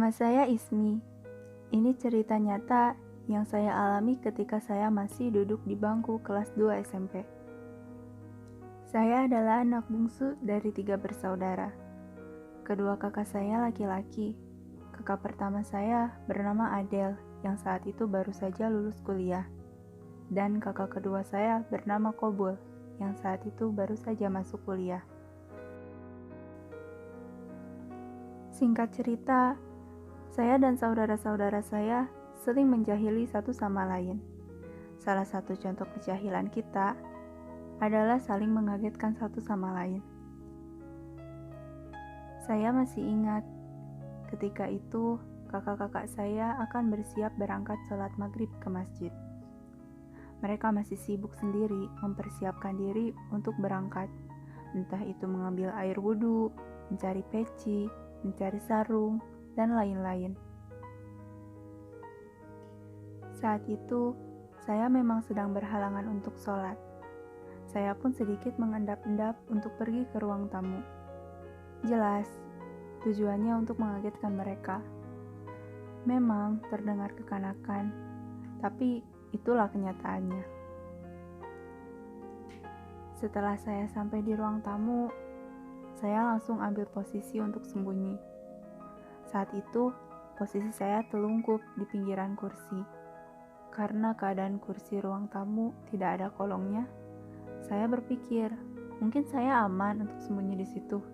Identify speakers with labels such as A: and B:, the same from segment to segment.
A: Nama saya Ismi. Ini cerita nyata yang saya alami ketika saya masih duduk di bangku kelas 2 SMP. Saya adalah anak bungsu dari 3 bersaudara. Kedua kakak saya laki-laki. Kakak pertama saya bernama Adel yang saat itu baru saja lulus kuliah. Dan kakak kedua saya bernama Kobul yang saat itu baru saja masuk kuliah. Singkat cerita, saya dan saudara-saudara saya sering menjahili satu sama lain. Salah satu contoh kejahilan kita adalah saling mengagetkan satu sama lain. Saya masih ingat, ketika itu kakak-kakak saya akan bersiap berangkat sholat maghrib ke masjid. Mereka masih sibuk sendiri mempersiapkan diri untuk berangkat, entah itu mengambil air wudhu, mencari peci, mencari sarung, dan lain-lain. Saat itu, saya memang sedang berhalangan untuk sholat. Saya pun sedikit mengendap-endap untuk pergi ke ruang tamu. Jelas, tujuannya untuk mengagetkan mereka. Memang terdengar kekanakan, tapi itulah kenyataannya. Setelah saya sampai di ruang tamu, saya langsung ambil posisi untuk sembunyi. Saat itu, posisi saya telungkup di pinggiran kursi. Karena keadaan kursi ruang tamu tidak ada kolongnya, saya berpikir mungkin saya aman untuk sembunyi di situ.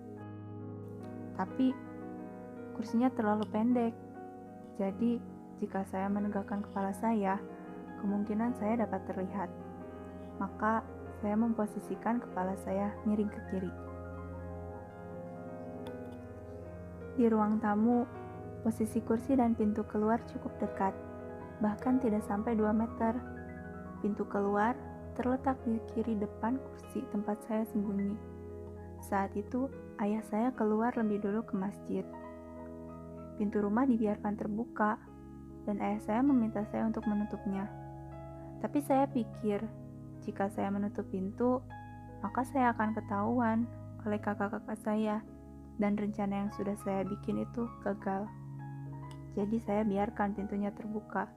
A: Tapi kursinya terlalu pendek, jadi jika saya menegakkan kepala saya, kemungkinan saya dapat terlihat. Maka saya memposisikan kepala saya miring ke kiri. Di ruang tamu, posisi kursi dan pintu keluar cukup dekat, bahkan tidak sampai 2 meter. Pintu keluar terletak di kiri depan kursi tempat saya sembunyi. Saat itu, ayah saya keluar lebih dulu ke masjid. Pintu rumah dibiarkan terbuka, dan ayah saya meminta saya untuk menutupnya. Tapi saya pikir, jika saya menutup pintu, maka saya akan ketahuan oleh kakak-kakak saya, dan rencana yang sudah saya bikin itu gagal. Jadi saya biarkan pintunya terbuka.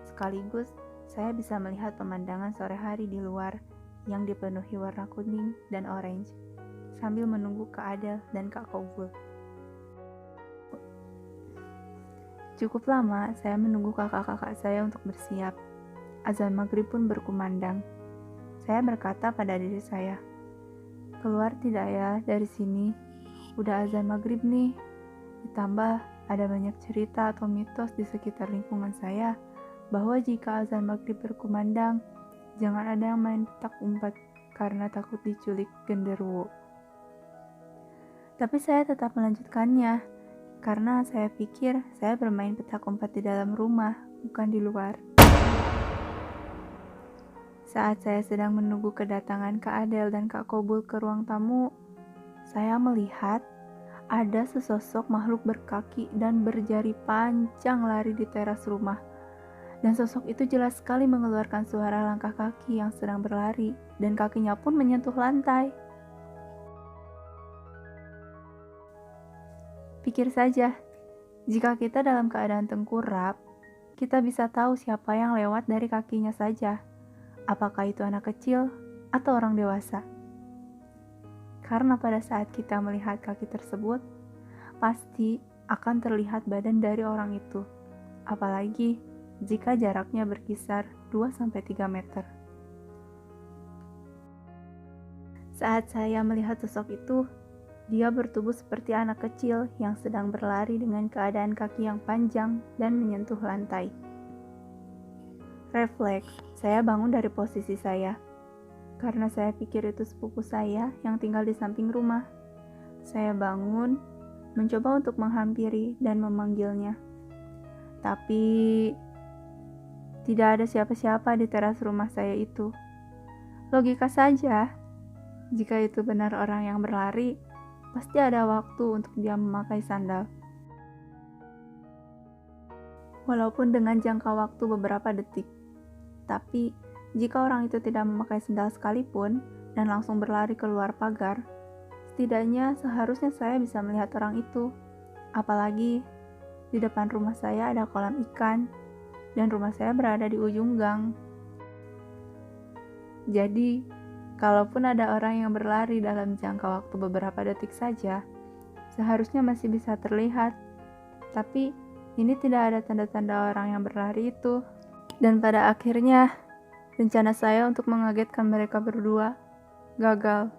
A: Sekaligus saya bisa melihat pemandangan sore hari di luar yang dipenuhi warna kuning dan orange, sambil menunggu Kak Adel dan Kak Kobul. Cukup lama saya menunggu kakak-kakak saya untuk bersiap. Azan maghrib pun berkumandang. Saya berkata pada diri saya, "Keluar tidak ya dari sini? Udah azan maghrib nih." Ditambah ada banyak cerita atau mitos di sekitar lingkungan saya bahwa jika azan maghrib berkumandang, jangan ada yang main petak umpet karena takut diculik genderuwo. Tapi saya tetap melanjutkannya karena saya pikir saya bermain petak umpet di dalam rumah, bukan di luar. Saat saya sedang menunggu kedatangan Kak Adel dan Kak Kobul ke ruang tamu, saya melihat ada sesosok makhluk berkaki dan berjari panjang lari di teras rumah. Dan sosok itu jelas sekali mengeluarkan suara langkah kaki yang sedang berlari, dan kakinya pun menyentuh lantai. Pikir saja, jika kita dalam keadaan tengkurap, kita bisa tahu siapa yang lewat dari kakinya saja. Apakah itu anak kecil atau orang dewasa? Karena pada saat kita melihat kaki tersebut, pasti akan terlihat badan dari orang itu. Apalagi jika jaraknya berkisar 2-3 meter. Saat saya melihat sosok itu, dia bertubuh seperti anak kecil yang sedang berlari dengan keadaan kaki yang panjang dan menyentuh lantai. Refleks, saya bangun dari posisi saya. Karena saya pikir itu sepupu saya yang tinggal di samping rumah. Saya bangun, mencoba untuk menghampiri dan memanggilnya. Tapi tidak ada siapa-siapa di teras rumah saya itu. Logika saja, jika itu benar orang yang berlari, pasti ada waktu untuk dia memakai sandal. Walaupun dengan jangka waktu beberapa detik. Tapi jika orang itu tidak memakai sandal sekalipun dan langsung berlari keluar pagar, setidaknya seharusnya saya bisa melihat orang itu. Apalagi Di depan rumah saya ada kolam ikan, dan rumah saya berada di ujung gang. Jadi, kalaupun ada orang yang berlari dalam jangka waktu beberapa detik saja, seharusnya masih bisa terlihat. Tapi, ini tidak ada tanda-tanda orang yang berlari itu. Dan pada akhirnya, rencana saya untuk mengagetkan mereka berdua gagal.